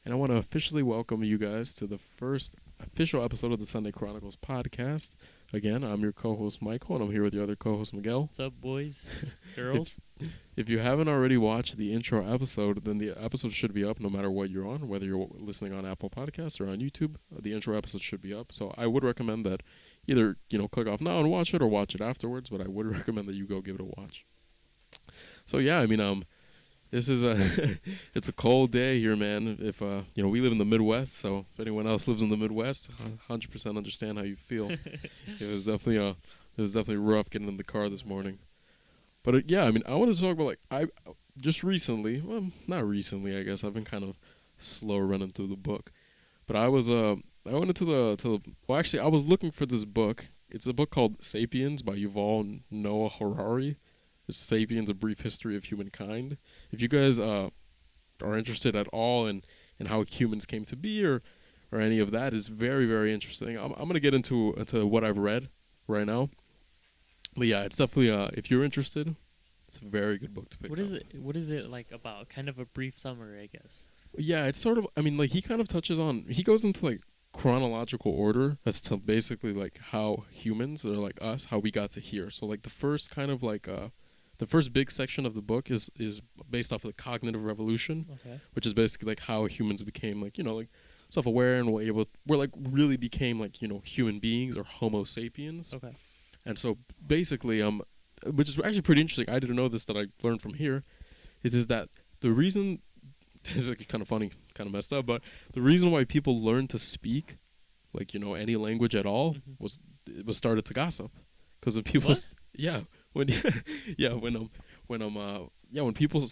and I want to officially welcome you guys to the first official episode of the Sunday Chronicles podcast. Again, I'm your co-host Michael, and I'm here with your other co-host Miguel. What's up, boys, girls? If you haven't already watched the intro episode, then the episode should be up no matter what you're on, whether you're listening on Apple Podcasts or on YouTube. The intro episode should be up, so I would recommend that either click off now and watch it, or watch it afterwards. But I would recommend that you go give it a watch. So yeah, this is it's a cold day here, man. If we live in the Midwest, so if anyone else lives in the Midwest, 100% understand how you feel. It was definitely rough getting in the car this morning. But I wanted to talk about I just recently, well, not recently, I guess. I've been kind of slow running through the book, but I went into I was looking for this book. It's a book called Sapiens by Yuval Noah Harari. It's Sapiens: A Brief History of Humankind. If you guys are interested at all in how humans came to be or any of that, is very, very interesting. I'm going to get into what I've read right now. But yeah, it's definitely, if you're interested, it's a very good book to pick up. What is it like about? Kind of a brief summary, I guess. Yeah, it's sort of, he kind of touches on, he goes into chronological order as to basically how humans, or us, how we got to here. So the first kind of the first big section of the book is based off of the cognitive revolution, which is basically how humans became self-aware and really became human beings, or Homo sapiens. Okay. And so basically, which is actually pretty interesting. I didn't know this, that I learned from here, is that the reason, this is kind of funny, kind of messed up, but the reason why people learned to speak any language at all was started to gossip, because of people. What? Yeah. When people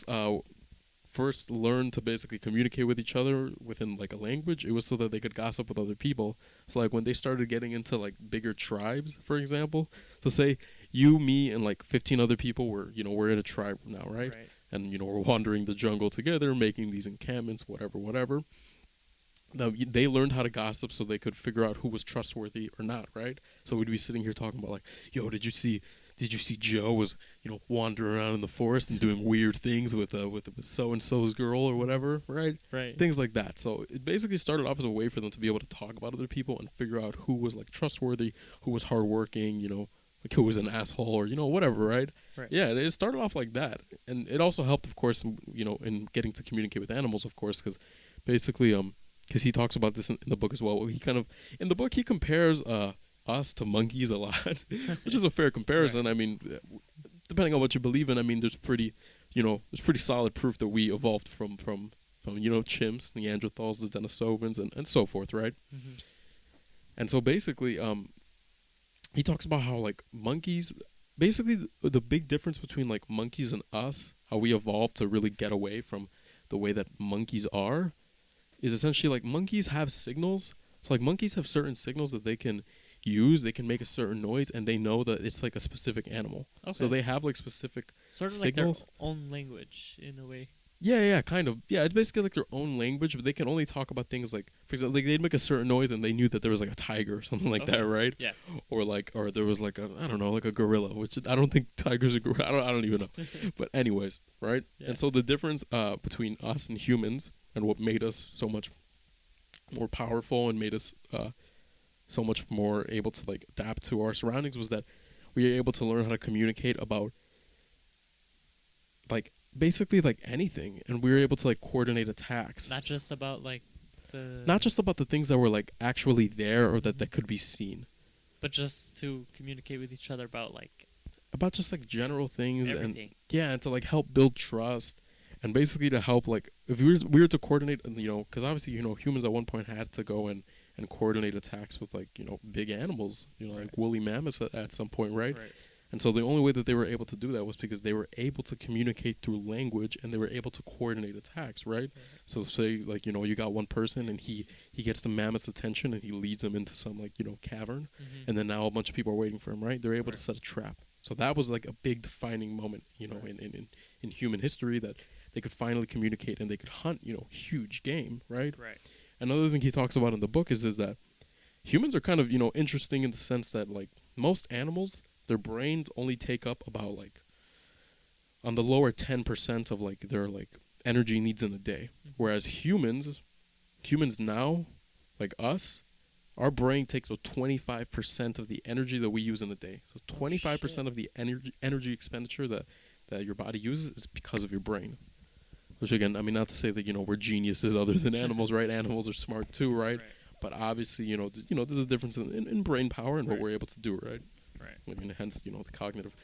first learned to basically communicate with each other within a language, it was so that they could gossip with other people. So when they started getting into bigger tribes, for example, so say you, me, and 15 other people were we're in a tribe now, right? And we're wandering the jungle together, making these encampments, whatever. Now, they learned how to gossip so they could figure out who was trustworthy or not, right? So we'd be sitting here talking about yo, did you see Joe was wandering around in the forest and doing weird things with so and so's girl or whatever, right? Right. Things like that. So it basically started off as a way for them to be able to talk about other people and figure out who was trustworthy, who was hardworking, who was an asshole, or whatever, right? Right. Yeah, it started off like that, and it also helped, of course, in getting to communicate with animals, of course, because basically because he talks about this in the book as well. In the book he compares us to monkeys a lot, which is a fair comparison. Right. Depending on what you believe in, there's pretty solid proof that we evolved from chimps, Neanderthals, the Denisovans, and so forth, right? Mm-hmm. And so basically, he talks about how monkeys, basically the big difference between monkeys and us, how we evolved to really get away from the way that monkeys are, is essentially monkeys have signals. So monkeys have certain signals that they can use. They can make a certain noise, and they know that it's a specific animal. Okay. So they have signals. Sort of their own language in a way. Yeah, kind of. Yeah, it's basically their own language, but they can only talk about things for example, they'd make a certain noise and they knew that there was a tiger or something like that, right? Yeah. Or there was a gorilla, which I don't think tigers are gorilla. I don't even know. But anyways, right? Yeah. And so the difference between us and humans, and what made us so much more powerful and made us so much more able to adapt to our surroundings, was that we were able to learn how to communicate about basically anything, and we were able to coordinate attacks. Not just about the things that were actually there or that could be seen, but just to communicate with each other about just general things. Everything. And to help build trust, and basically to help if we were to coordinate, because obviously humans at one point had to go and coordinate attacks with big animals, right. woolly mammoths at some point, right? Right. And so the only way that they were able to do that was because they were able to communicate through language, and they were able to coordinate attacks, right? So say you got one person, and he gets the mammoth's attention, and he leads them into some cavern, and then now a bunch of people are waiting for him, right? They're able to set a trap. So that was a big defining moment, in human history, that they could finally communicate and they could hunt, huge game, right? Right. Another thing he talks about in the book is that humans are kind of, interesting in the sense that most animals, their brains only take up about on the lower 10% of their energy needs in a day. Whereas humans, humans now, like us, our brain takes about 25% of the energy that we use in a day. So 25% of the energy expenditure that your body uses is because of your brain. Which again, I mean, not to say that we're geniuses other than animals, right? Animals are smart too, right? But obviously, there's a difference in brain power and what we're able to do, right? Right. I mean, hence, the cognitive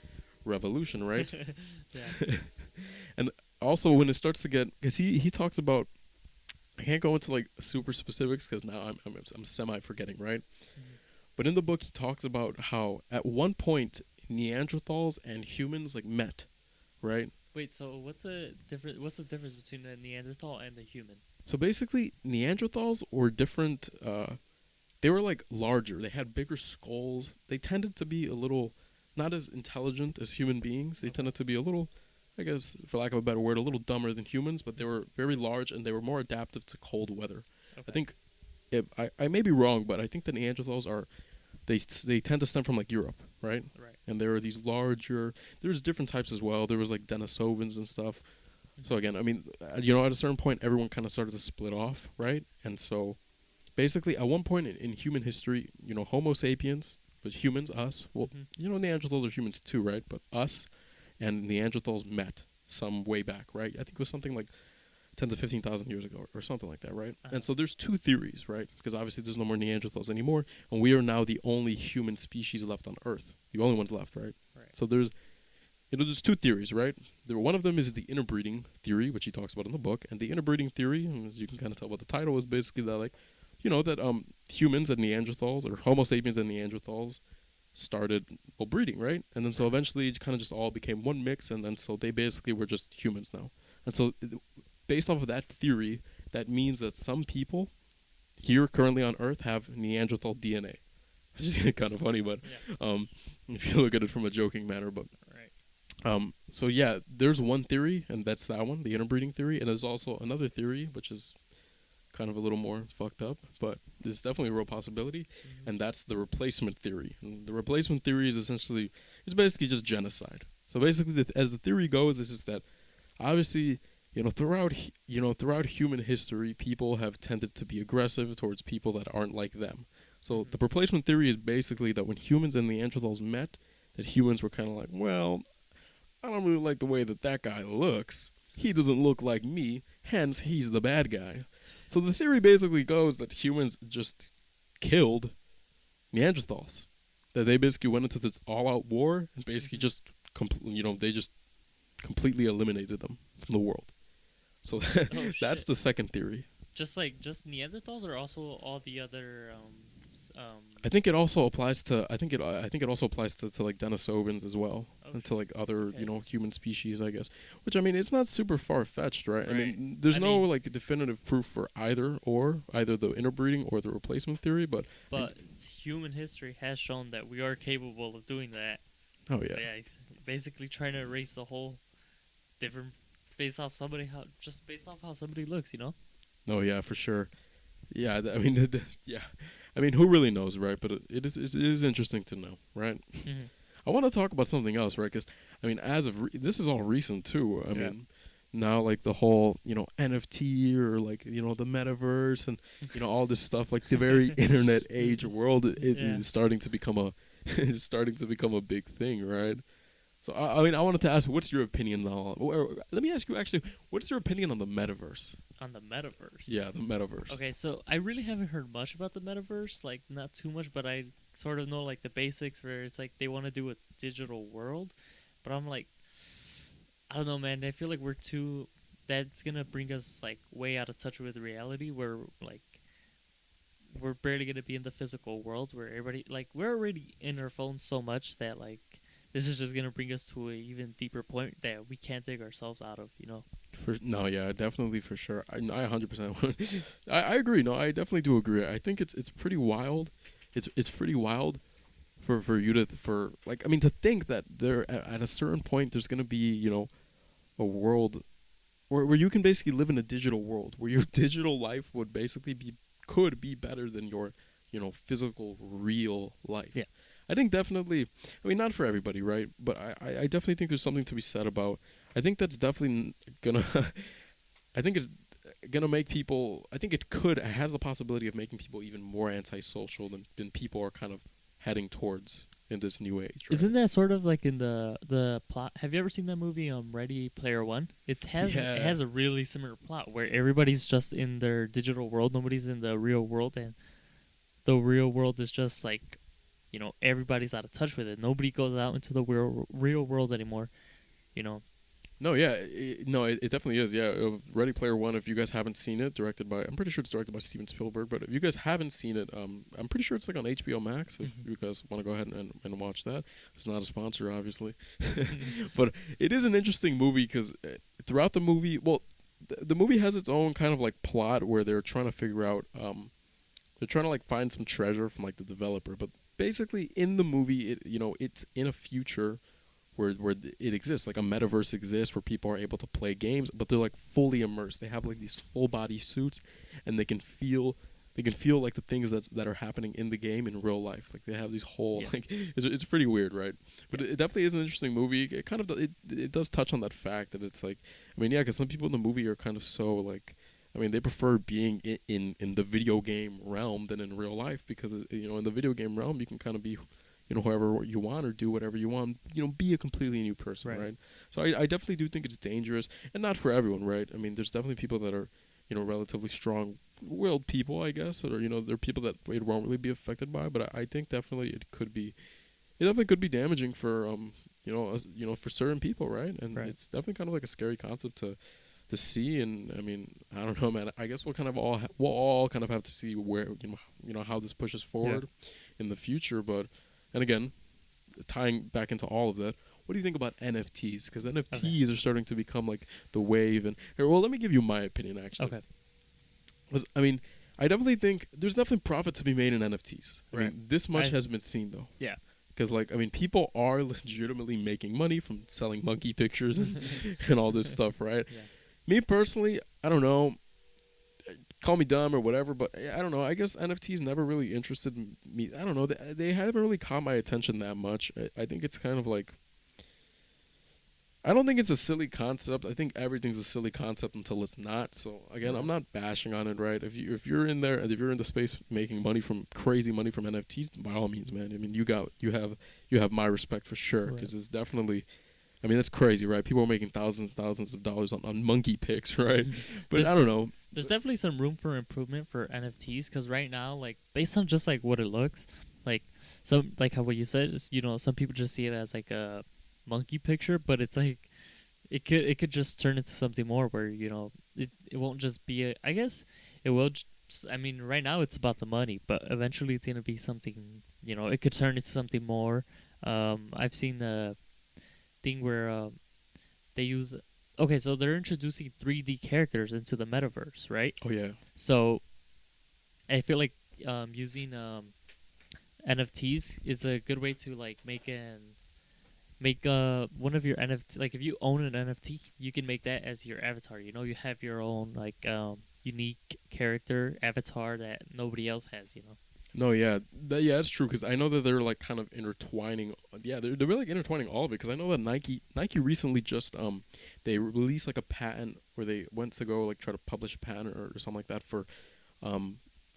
revolution, right? Yeah. And also when it starts to get, because he talks about, I can't go into like super specifics because now I'm semi forgetting, right? But in the book he talks about how at one point Neanderthals and humans like met, right? Wait, so what's the difference between a Neanderthal and a human? So basically Neanderthals were different. They were like larger. They had bigger skulls. They tended to be a little not as intelligent as human beings. They tended to be a little, I guess, for lack of a better word, a little dumber than humans, but they were very large and they were more adaptive to cold weather. Okay. I think, I may be wrong, but I think the Neanderthals they tend to stem from like Europe, right? Right. And there are these larger, there's different types as well. There was like Denisovans and stuff. So again, I mean, at a certain point, everyone kind of started to split off, right? And so basically at one point in human history, Homo sapiens, but humans, us, well, Neanderthals are humans too, right? But us and Neanderthals met some way back, right? I think it was something like 10 to 15,000 years ago or something like that, right? And so there's two theories, right? Because obviously there's no more Neanderthals anymore, and we are now the only human species left on Earth. The only ones left, right? So there's two theories, right? One of them is the interbreeding theory, which he talks about in the book, and the interbreeding theory, as you can kind of tell by the title, is basically that that humans and Neanderthals, or Homo sapiens and Neanderthals, started breeding, right? And then so eventually it kind of just all became one mix, and then so they basically were just humans now. And so based off of that theory, that means that some people here currently on Earth have Neanderthal DNA. Which is kind of funny, but if you look at it from a joking manner, but so yeah, there's one theory, and that's that one, the interbreeding theory, and there's also another theory, which is kind of a little more fucked up, but there's definitely a real possibility, and that's the replacement theory. And the replacement theory is essentially, it's basically just genocide. So basically, as the theory goes, is just that obviously, throughout human history, people have tended to be aggressive towards people that aren't like them. So the replacement theory is basically that when humans and Neanderthals met, that humans were kind of like, well, I don't really like the way that guy looks. He doesn't look like me, hence he's the bad guy. So the theory basically goes that humans just killed Neanderthals. That they basically went into this all-out war and basically just, they just completely eliminated them from the world. So that's the second theory. Just Neanderthals, or also all the other. I think it also applies to. I think it also applies to like Denisovans as well, and to like other human species, I guess. Which I mean, it's not super far fetched, right? I mean, there's no like definitive proof for either the interbreeding or the replacement theory, but human history has shown that we are capable of doing that. Oh yeah. Yeah, basically trying to erase the whole different based off how somebody looks, Oh yeah, for sure. Yeah, I mean, yeah. I mean, who really knows, right? But it is interesting to know, right? Mm-hmm. I want to talk about something else, right? Because I mean, this is all recent too. I mean, now like the whole NFT or like the Metaverse and all this stuff, like the very internet age world is starting to become a big thing, right? So I mean, I wanted to ask, what's your opinion on? Let me ask you actually, what's your opinion on the Metaverse? On the Metaverse? Yeah, the Metaverse. Okay, so I really haven't heard much about the Metaverse, like not too much, but I sort of know like the basics where it's like they want to do a digital world, but I'm like, I don't know, man. I feel like that's gonna bring us like way out of touch with reality, where like we're barely gonna be in the physical world, where everybody like we're already in our phones so much that like this is just gonna bring us to an even deeper point that we can't dig ourselves out of, Definitely for sure. I 100%. I agree. No, I definitely do agree. I think it's pretty wild. It's pretty wild for you to to think that there at a certain point there's gonna be a world where you can basically live in a digital world where your digital life would basically could be better than your physical real life. Yeah. I think definitely, I mean, not for everybody, right? But I definitely think there's something to be said about, I think that's definitely gonna, I think gonna make people. I think it has the possibility of making people even more antisocial than people are kind of heading towards in this new age. Right? Isn't that sort of like in the plot? Have you ever seen that movie Ready Player One? It has a really similar plot where everybody's just in their digital world, nobody's in the real world, and the real world is just like, everybody's out of touch with it. Nobody goes out into the real world anymore. No, yeah, it definitely is. Yeah, Ready Player One. If you guys haven't seen it, I'm pretty sure it's directed by Steven Spielberg. But if you guys haven't seen it, I'm pretty sure it's like on HBO Max. If you guys want to go ahead and watch that, it's not a sponsor, obviously, but it is an interesting movie because throughout the movie, the movie has its own kind of like plot where they're trying to figure out, they're trying to like find some treasure from like the developer. But basically, in the movie, it's in a future where it exists, like a metaverse exists where people are able to play games, but they're like fully immersed. They have like these full body suits, and they can feel like the things that are happening in the game in real life. Like they have these whole like it's pretty weird, right? But it definitely is an interesting movie. It kind of it does touch on that fact that it's like, I mean, yeah, because some people in the movie are kind of so like, I mean, they prefer being in the video game realm than in real life because in the video game realm you can kind of be whoever you want or do whatever you want, be a completely new person, right? So I definitely do think it's dangerous, and not for everyone, right? I mean, there's definitely people that are, relatively strong-willed people, I guess, or, there are people that it won't really be affected by, but I think definitely it definitely could be damaging for, for certain people, right? And it's definitely kind of like a scary concept to see, and I mean, I don't know, man. I guess we'll all kind of have to see where, how this pushes forward in the future, but. And again, tying back into all of that, what do you think about NFTs? Because NFTs are starting to become like the wave. And let me give you my opinion, actually. Okay. I mean, I definitely think there's definitely profit to be made in NFTs. I Right. mean, this much has been seen, though. Yeah. Because, people are legitimately making money from selling monkey pictures and all this stuff, right? Yeah. Me personally, I don't know. Call me dumb or whatever, but I don't know. I guess NFTs never really interested me. I don't know. They haven't really caught my attention that much. I think it's kind of like, I don't think it's a silly concept. I think everything's a silly concept until it's not. So again, I'm not bashing on it, right? If you're in there, if you're in the space making crazy money from NFTs, by all means, man. I mean, you have my respect for sure, because it's definitely. I mean, that's crazy, right? People are making thousands and thousands of dollars on monkey pics, right? But I don't know. There's definitely some room for improvement for NFTs, because right now, like, based on just, like, what it looks, like, what you said, is, some people just see it as, like, a monkey picture, but it's, like, it could just turn into something more where, it won't just be I guess it will I mean, right now it's about the money, but eventually it's going to be something, it could turn into something more. I've seen the thing where they use. Okay, so they're introducing 3D characters into the metaverse, right? Oh yeah. So I feel like using NFTs is a good way to like make one of your NFT. Like if you own an NFT, you can make that as your avatar. You have your own like unique character avatar that nobody else has. No, yeah, that's true. Because I know that they're like kind of intertwining. Yeah, they're really like intertwining all of it. Because I know that Nike recently just they released like a patent where they went to go like try to publish a patent or something like that for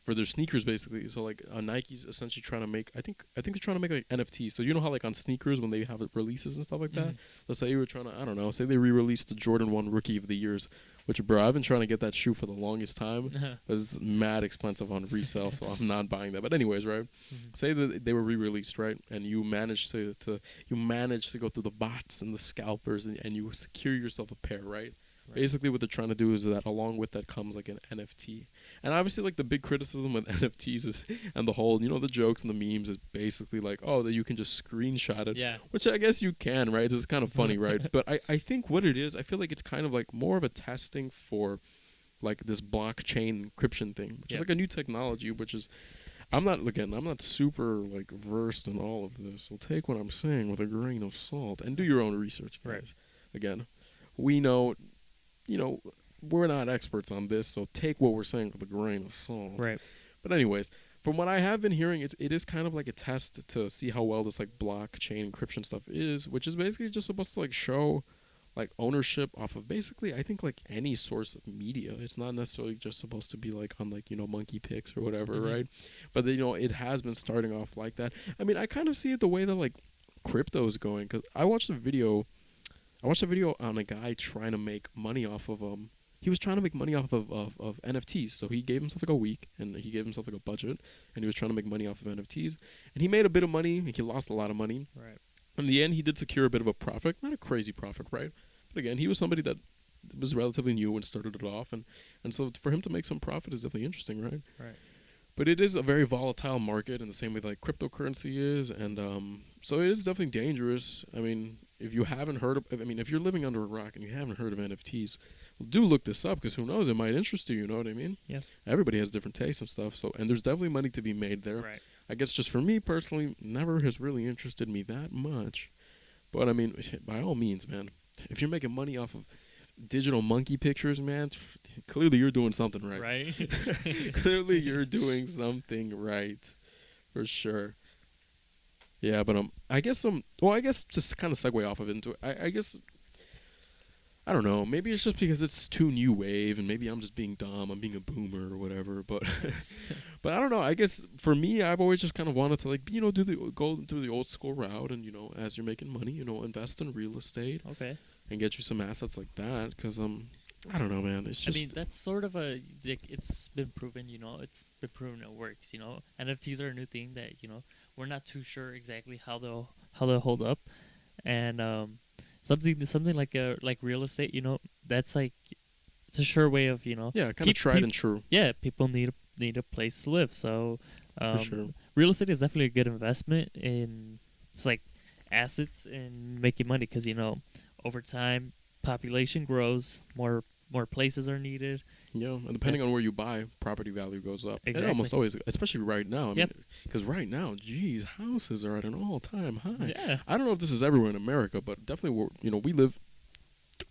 their sneakers basically. So like Nike's essentially trying to make I think they're trying to make like NFTs. So you know how like on sneakers when they have releases and stuff like that. Let's say you were trying to, I don't know, say they re-released the Jordan 1 Rookie of the Years. Which, bro, I've been trying to get that shoe for the longest time. But it's mad expensive on resale, so I'm not buying that. But anyways, right? Say that they were re-released, right? And you managed to go through the bots and the scalpers, and you secure yourself a pair, right? Basically, what they're trying to do is that along with that comes like an NFT. And obviously, like the big criticism with NFTs is, and the whole, the jokes and the memes is basically like, oh, that you can just screenshot it. Yeah. Which I guess you can, right? It's kind of funny, right? But I think what it is, I feel like it's kind of like more of a testing for like this blockchain encryption thing, which is like a new technology, which is, I'm not super like versed in all of this. So take what I'm saying with a grain of salt and do your own research, guys. Right. Again, we know, we're not experts on this, so take what we're saying with a grain of salt. Right. But anyways, from what I have been hearing, it is kind of like a test to see how well this like blockchain encryption stuff is, which is basically just supposed to like show like ownership off of basically I think like any source of media. It's not necessarily just supposed to be like on like, you know, monkey pics or whatever, Mhm. right? But you know, it has been starting off like that. I mean, I kind of see it the way that like crypto is going, cuz I watched a video on a guy trying to make money off of he was trying to make money off of NFTs. So he gave himself like a week and he gave himself like a budget and he was trying to make money off of NFTs. And he made a bit of money. He lost a lot of money. Right. In the end, he did secure a bit of a profit. Not a crazy profit, right? But again, he was somebody that was relatively new and started it off. And so for him to make some profit is definitely interesting, right? Right. But it is a very volatile market in the same way like cryptocurrency is. And so it is definitely dangerous. I mean, if you haven't heard of, I mean, if you're living under a rock and you haven't heard of NFTs, well, do look this up because who knows, it might interest you, you know what I mean? Yeah. Everybody has different tastes and stuff. So, and there's definitely money to be made there. Right. I guess just for me personally, never has really interested me that much. But I mean, by all means, man, if you're making money off of digital monkey pictures, man, clearly you're doing something right. Right. Clearly you're doing something right, for sure. Yeah, but I guess well, I guess just kind of segue off of it into it. I guess I don't know. Maybe it's just because it's too new wave, and maybe I'm just being dumb. I'm being a boomer or whatever. But, but I don't know. I guess for me, I've always just kind of wanted to like, you know, go through the old school route, and you know, as you're making money, you know, invest in real estate Okay. and get you some assets like that. Because I don't know, man. It's just I mean, that's sort of a like, it's been proven, it's been proven it works. NFTs are a new thing that we're not too sure exactly how they'll hold up, and something like real estate, that's like it's a sure way of yeah, kind of tried and true. Yeah, people need a place to live, so For sure. real estate is definitely a good investment in it's like assets and making money because over time population grows, more places are needed. Yeah, and depending on where you buy, property value goes up. Exactly. It almost always, especially right now. I mean, Yep. because right now, geez, houses are at an all-time high. Yeah. I don't know if this is everywhere in America, but definitely, we live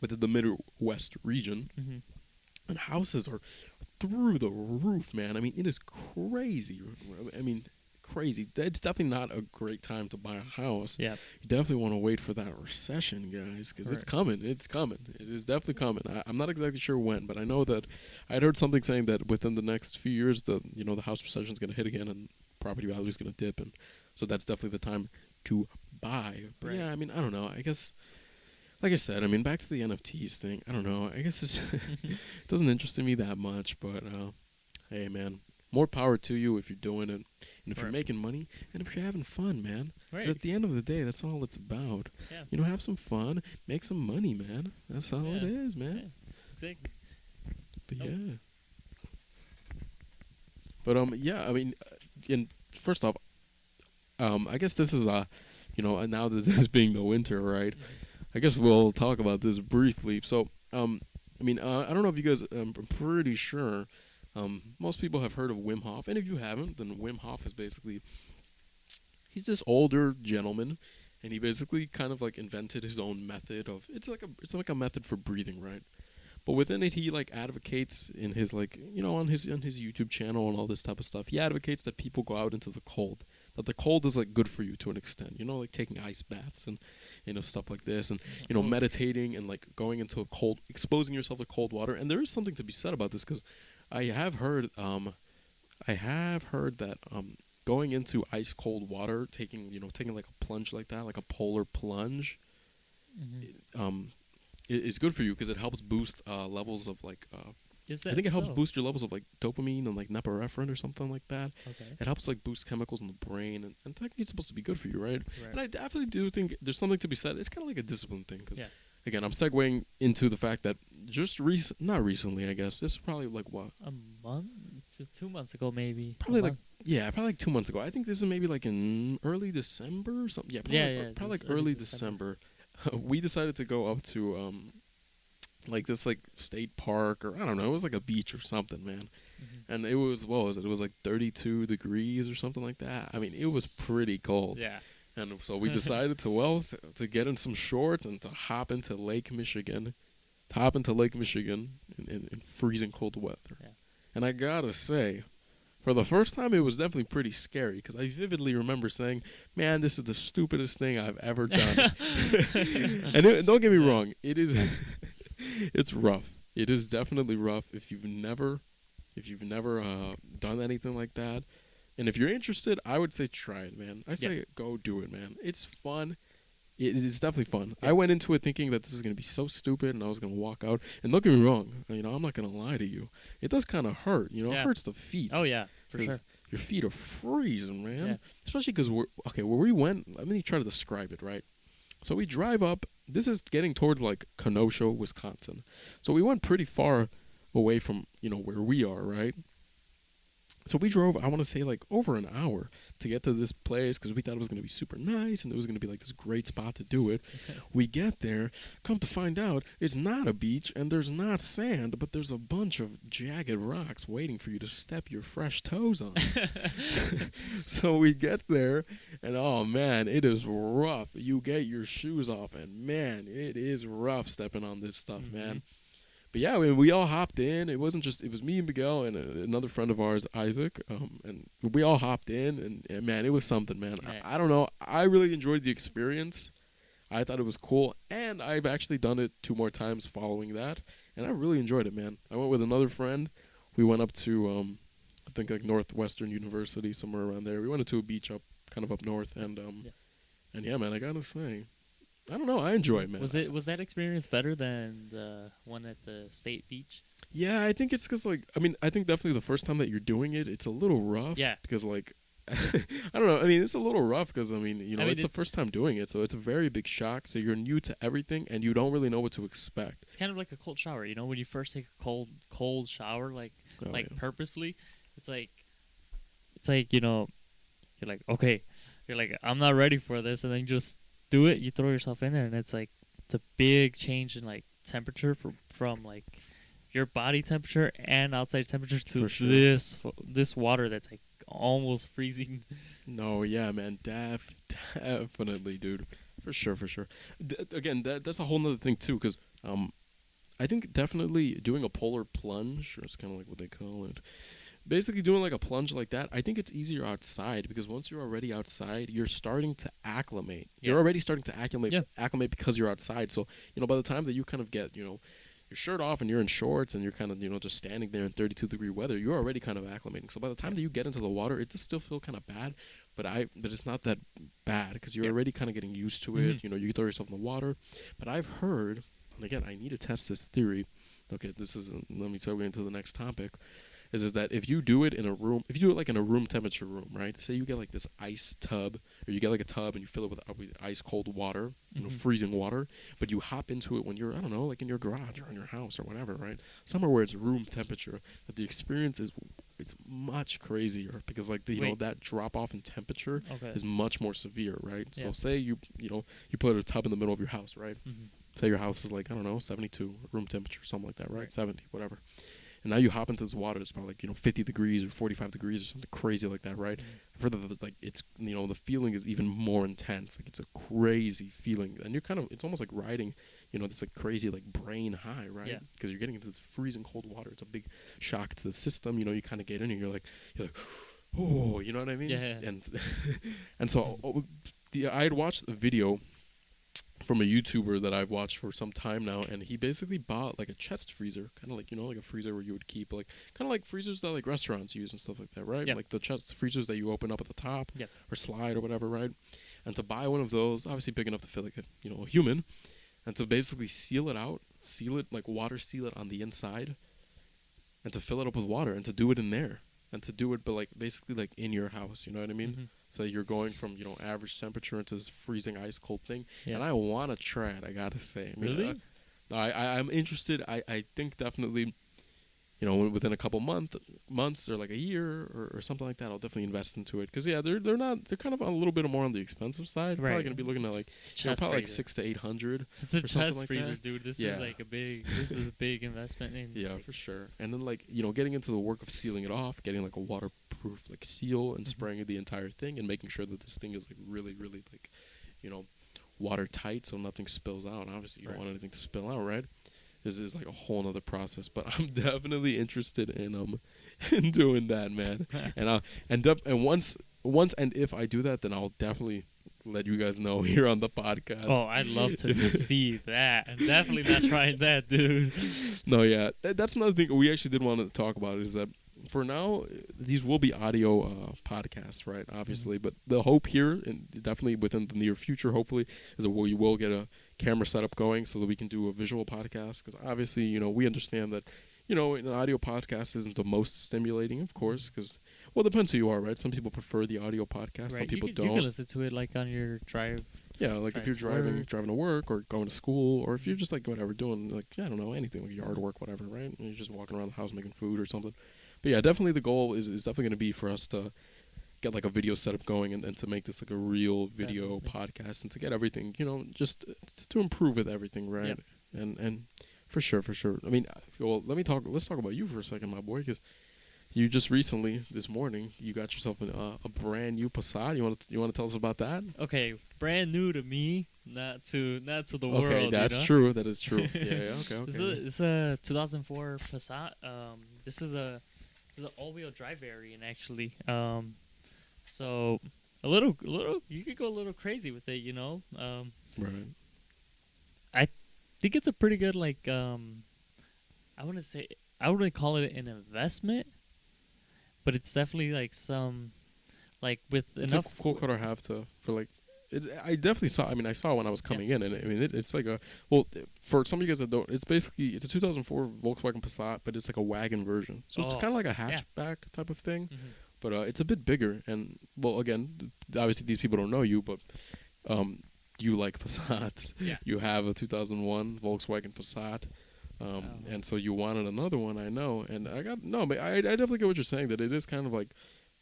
within the Midwest region, Mm-hmm. and houses are through the roof, man. I mean, it is crazy. I mean, crazy. It's definitely not a great time to buy a house. Yeah. You definitely want to wait for that recession, guys, because it's Right. coming. It's coming. It is definitely coming. I'm not exactly sure when, but I know that I'd heard something saying that within the next few years, the house recession is going to hit again, and property value is going to dip, and so that's definitely the time to buy. But Right. yeah, I mean, I don't know. I guess, like I said, I mean, back to the NFTs thing. I don't know. I guess it doesn't interest me that much, but hey, man. More power to you if you're doing it, and if you're Right. making money, and if you're having fun, man. 'Cause Right. at the end of the day, that's all it's about. Yeah. Have some fun, make some money, man. That's all it Yeah. is, man. Yeah. Exactly. But Nope. yeah. But yeah. I mean, and first off, I guess this is now that this being the winter, right? I guess we'll talk about this briefly. So, I mean, I don't know if you guys. I'm pretty sure. Most people have heard of Wim Hof, and if you haven't, then Wim Hof is basically he's this older gentleman, and he basically kind of like invented his own method of it's like a method for breathing, right? But within it, he like advocates in his like on his YouTube channel and all this type of stuff. He advocates that people go out into the cold, that the cold is like good for you to an extent, like taking ice baths and stuff like this, and meditating and like going into a cold, exposing yourself to cold water. And there is something to be said about this because I have heard that going into ice cold water, taking like a plunge like that, like a polar plunge, Mm-hmm. is good for you because it helps boost levels of like Is that I think it helps so? boost your levels of like dopamine and like norepinephrine or something like that. Okay. It helps like boost chemicals in the brain, and technically it's supposed to be good for you, right? Right. And I definitely do think there's something to be said. It's kind of like a discipline thing because Yeah. again, I'm segueing into the fact that just not recently, I guess this is probably like what A month to 2 months ago, maybe. probably A like month. probably like 2 months ago. I think this is maybe like in early December or something. Yeah, probably this like early December. We decided to go up to like this like state park or I don't know. It was like a beach or something, man. Mhm. And it was what was it? It was like 32 degrees or something like that. I mean, it was pretty cold. Yeah. And so we decided to get in some shorts and to hop into Lake Michigan, in freezing cold weather. Yeah. And I gotta say, For the first time, it was definitely pretty scary because I vividly remember saying, "Man, this is the stupidest thing I've ever done." Don't get me wrong, it is, it's rough. It is definitely rough if you've never done anything like that. And if you're interested, I would say try it, man. I say go do it, man. It's fun. It is definitely fun. Yeah. I went into it thinking that this is going to be so stupid and I was going to walk out. And don't get me wrong, I'm not going to lie to you. It does kind of hurt, It hurts the feet. Oh, yeah, for sure. Your feet are freezing, man. Yeah. Especially because where we went, let me try to describe it, right? So we drive up. This is getting towards like Kenosha, Wisconsin. So we went pretty far away from, where we are, right? So we drove, I want to say, like over an hour to get to this place because we thought it was going to be super nice and it was going to be like this great spot to do it. We get there, come to find out it's not a beach and there's not sand, but there's a bunch of jagged rocks waiting for you to step your fresh toes on. So we get there and oh man, it is rough. You get your shoes off and man, it is rough stepping on this stuff, man. But yeah, we all hopped in. It was me and Miguel and another friend of ours, Isaac, and we all hopped in, and man, it was something, man. Yeah. I don't know. I really enjoyed the experience. I thought it was cool, and I've actually done it 2 more times following that, and I really enjoyed it, man. I went with another friend. We went up to, I think, like Northwestern University, somewhere around there. We went to a beach kind of up north, and yeah, man, I gotta say, I don't know. I enjoy it, man. Was that experience better than the one at the state beach? Yeah, I think it's because, I think definitely the first time that you're doing it, it's a little rough. Yeah. Because, I don't know. I mean, it's a little rough because, it's the first time doing it. So it's a very big shock. So you're new to everything and you don't really know what to expect. It's kind of like a cold shower. When you first take a cold shower, purposefully, it's like, you're like, okay. You're like, I'm not ready for this. And then you just do it. You throw yourself in there and it's a big change in, temperature from your body temperature and outside temperature to this water that's almost freezing. No, yeah, man, definitely, dude, for sure. Again, that's a whole nother thing too, because I think definitely doing a polar plunge, or it's kind of like what they call it. Basically, doing like a plunge like that, I think it's easier outside because once you're already outside, you're starting to acclimate. Yeah. You're already starting to acclimate because you're outside. So by the time that you kind of get your shirt off and you're in shorts and you're kind of just standing there in 32-degree weather, you're already kind of acclimating. So by the time that you get into the water, it does still feel kind of bad, but it's not that bad because you're already kind of getting used to it. You throw yourself in the water. But I've heard, and again, I need to test this theory. Okay, let me segue into the next topic. Is that if you do it in a room, if you do it like in a room temperature room, right? Say you get like this ice tub, or you get like a tub and you fill it with ice cold water, freezing water, but you hop into it when you're, I don't know, like in your garage or in your house or whatever, right? Somewhere where it's room temperature, that the experience it's much crazier because that drop off in temperature is much more severe, right? Yeah. So say you put a tub in the middle of your house, right? Say your house is 72 room temperature, something like that, right? 70, whatever. And now you hop into this water, it's probably 50 degrees or 45 degrees or something crazy like that, right? I've heard that it's the feeling is even more intense. It's a crazy feeling, and it's almost like riding, this crazy brain high, right? Because you're getting into this freezing cold water. It's a big shock to the system. You kind of get in and you're like, oh, you know what I mean? Yeah. And so I had watched a video from a YouTuber that I've watched for some time now, and he basically bought a chest freezer, kind of like a freezer where you would keep kind of like freezers that restaurants use and stuff like that, right? Yep. Like the chest freezers that you open up at the top Yep. or slide or whatever, right? And to buy one of those, obviously big enough to fit a human, and to basically seal it, water seal it on the inside, and to fill it up with water and to do it in there. And to do it, but basically in your house, you know what I mean? So you're going from average temperature into this freezing ice cold thing, and I want to try it. I gotta say, Really? I'm interested. I think definitely, within a couple months or a year or something like that, I'll definitely invest into it. Because they're kind of a little bit more on the expensive side. Right. Probably gonna be looking at probably $600 to $800. It's a chest freezer, that. dude. This is a big investment. Yeah, for sure. And then getting into the work of sealing it off, getting a waterproof seal and spraying the entire thing and making sure that this thing is really, really watertight so nothing spills out. Obviously, you don't want anything to spill out, right? This is a whole nother process, but I'm definitely interested in in doing that, man. And once and if I do that, then I'll definitely let you guys know here on the podcast. Oh, I'd love to see that. I'm definitely not trying that, dude. No, yeah, that's another thing we actually did want to talk about is that for now these will be audio podcasts, right? Obviously, but the hope here, and definitely within the near future, hopefully, is that we will get a camera setup going so that we can do a visual podcast. Because obviously, we understand that. An audio podcast isn't the most stimulating, of course, because, well, it depends who you are, right? Some people prefer the audio podcast, Right. some people don't. You can listen to it like on your drive. Yeah, like if you're driving to work or going to school, or if you're just like whatever doing like I don't know anything like yard work, whatever, right? And you're just walking around the house making food or something. But yeah, definitely the goal is definitely going to be for us to get like a video setup going and to make this like a real video podcast and to get everything, just to improve with everything, right? Yep. And for sure. I mean, well, let's talk about you for a second, my boy, because you just recently this morning you got yourself a brand new Passat. You want to tell us about that? Okay, brand new to me, not to the world. Okay, that's true. That is true. Yeah. Okay. This is a 2004 Passat. This is an all-wheel drive variant actually. So a little, you could go a little crazy with it, Right. I think it's a pretty good I wouldn't call it an investment, but it's definitely like some with it's enough. a cool car to have for like. I definitely saw. I mean, I saw it when I was coming in, and I mean, it's like for some of you guys that don't, it's a 2004 Volkswagen Passat, but it's like a wagon version, so it's kind of like a hatchback type of thing, but it's a bit bigger. And well, again, obviously these people don't know you, but you like Passats. Yeah. You have a 2001 Volkswagen Passat. And so you wanted another one, I know, and but I definitely get what you're saying, that it is kind of like.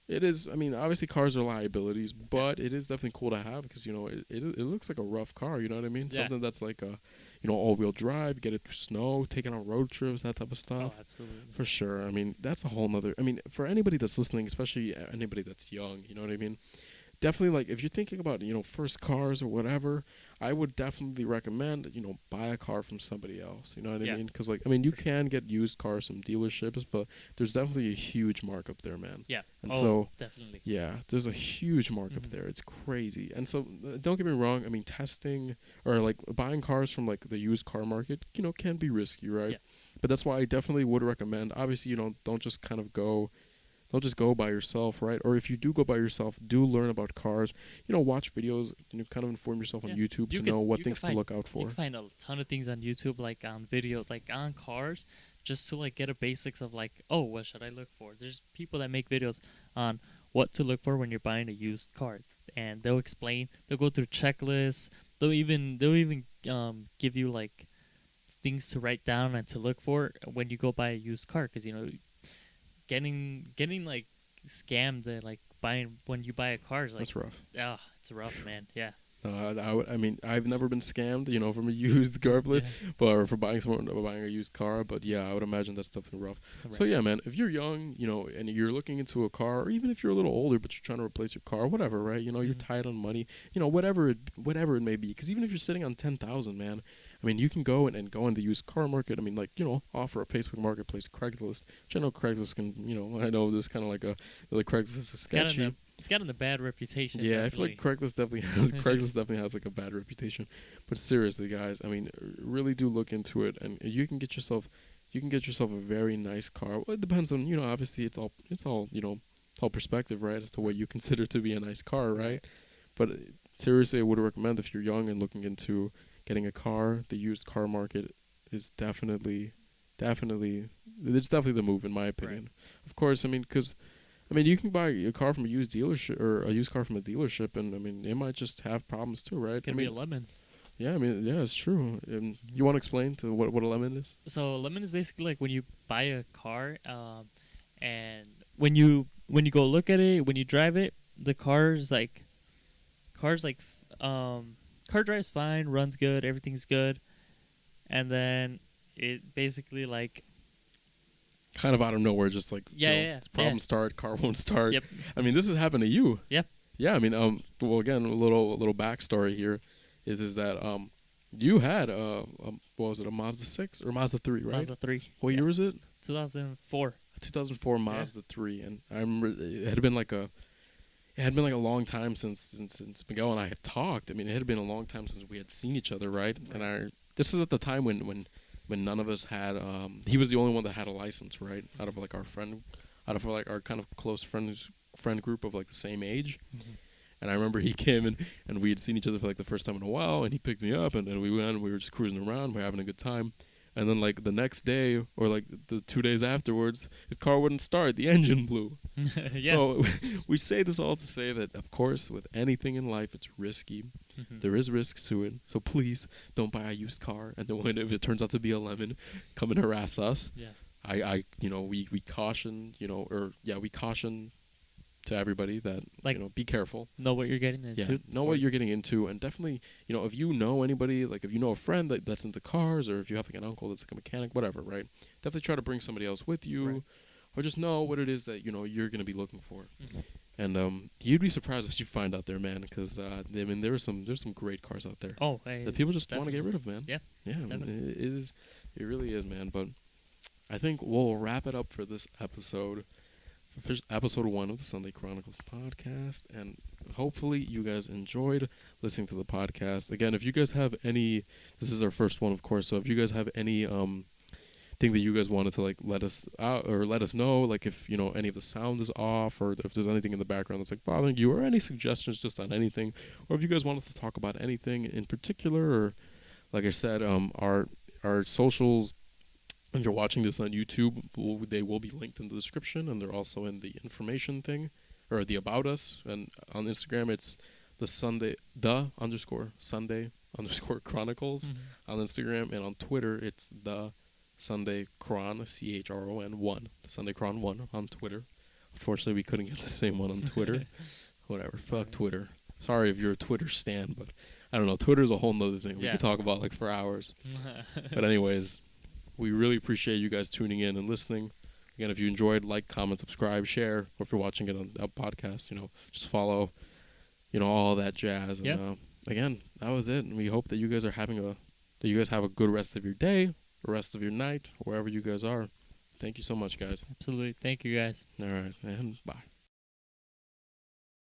It is. I mean, obviously, cars are liabilities, but it is definitely cool to have because it looks like a rough car. You know what I mean? Yeah. Something that's like a, all-wheel drive, get it through snow, taking on road trips, that type of stuff. Oh, absolutely. For sure. I mean, that's a whole nother. I mean, for anybody that's listening, especially anybody that's young, you know what I mean? Definitely, like if you're thinking about first cars or whatever, I would definitely recommend buy a car from somebody else. You know what I mean? Because you can get used cars from dealerships, but there's definitely a huge markup there, man. Yeah. And so definitely. yeah, there's a huge markup there. It's crazy. And so don't get me wrong. I mean, testing or like buying cars from like the used car market, can be risky, right? Yeah. But that's why I definitely would recommend. Obviously, don't just kind of go. Don't just go by yourself, right? Or if you do go by yourself, do learn about cars. Watch videos. Kind of inform yourself on YouTube to know what things to look out for. You can find a ton of things on YouTube, like on videos, like on cars, just to like get a basics of like, oh, what should I look for? There's people that make videos on what to look for when you're buying a used car, and they'll explain. They'll go through checklists. They'll even give you like things to write down and to look for when you go buy a used car, because getting like scammed like buying when you buy a car is like that's rough. Yeah, it's rough, man. Yeah. I mean, I've never been scammed, from a used car, or for buying a used car. But yeah, I would imagine that's definitely rough. Right. So yeah, man, if you're young, and you're looking into a car, or even if you're a little older, but you're trying to replace your car, whatever, right? You're tight on money, whatever it may be. Because even if you're sitting on 10,000, man, I mean, you can go and go in the used car market. I mean, like, offer a Facebook Marketplace, Craigslist, which I know Craigslist can, I know there's kind of like the Craigslist is sketchy. It's gotten a bad reputation. Yeah, definitely. I feel like Craigslist definitely has like a bad reputation. But seriously, guys, I mean, really do look into it, and you can get yourself a very nice car. Well, it depends on, obviously it's all perspective, right, as to what you consider to be a nice car, right? But seriously, I would recommend if you're young and looking into getting a car, the used car market is definitely the move, in my opinion. Right. Of course, I mean, because you can buy a car from a used dealership or a used car from a dealership, and I mean, it might just have problems too, right? It can be a lemon. Yeah, I mean, yeah, it's true. And you want to explain to what a lemon is? So a lemon is basically like when you buy a car, and when you go look at it, when you drive it, the car drives fine, runs good, everything's good, and then it basically like kind of out of nowhere, just like problem start, car won't start. Yep. I mean, this has happened to you. Yep. Yeah. I mean, well, again, a little backstory here is that you had what was it, a Mazda 6 or Mazda 3, right? Mazda 3. What year was it? 2004. 2004 Mazda 3, and I remember it had been like a long time since Miguel and I had talked. I mean, it had been a long time since we had seen each other, right? And this was at the time when none of us had. He was the only one that had a license, right? Out of like our kind of close friend group of like the same age. Mm-hmm. And I remember he came and we had seen each other for like the first time in a while, and he picked me up, and we went, and we were just cruising around, we were having a good time. And then like the next day, or like the 2 days afterwards, his car wouldn't start, the engine blew. Yeah. So we say this all to say that, of course, with anything in life, it's risky. Mm-hmm. There is risks to it. So please don't buy a used car, and then if it turns out to be a lemon, come and harass us. Yeah. We caution, we caution to everybody that, Like, be careful. Know what you're getting into. Yeah, know what you're getting into, and definitely, if you know anybody, like if you know a friend that's into cars, or if you have like an uncle that's like a mechanic, whatever, right? Definitely try to bring somebody else with you, Right. or just know what it is that you're gonna be looking for. Mm-hmm. And you'd be surprised what you find out there, man, because I mean there's some great cars out there Oh, that people just want to get rid of, man. Yeah, yeah, definitely. it really is, man. But I think we'll wrap it up for this episode. Episode 1 of the Sunday Chronicles podcast, and hopefully you guys enjoyed listening to the podcast. Again, if you guys have any, this is our first one, of course, so if you guys have any thing that you guys wanted to like let us out or let us know, like if any of the sound is off, or if there's anything in the background that's like bothering you, or any suggestions just on anything, or if you guys want us to talk about anything in particular, or like I said, our socials. And you're watching this on YouTube, they will be linked in the description, and they're also in the information thing, or the About Us. And on Instagram, it's _Sunday _ Chronicles on Instagram, and on Twitter, it's the Sunday Chron, CHRON 1, the Sunday Chron 1 on Twitter. Unfortunately, we couldn't get the same one on Twitter. Whatever, fuck Twitter. Sorry if you're a Twitter stan, but I don't know. Twitter's a whole nother thing we could talk about like for hours. But anyways. We really appreciate you guys tuning in and listening. Again, if you enjoyed, like, comment, subscribe, share, or if you're watching it on a podcast, just follow, all that jazz. And again, that was it. And we hope that you guys have a good rest of your day, or rest of your night, wherever you guys are. Thank you so much, guys. Absolutely. Thank you, guys. All right, and bye.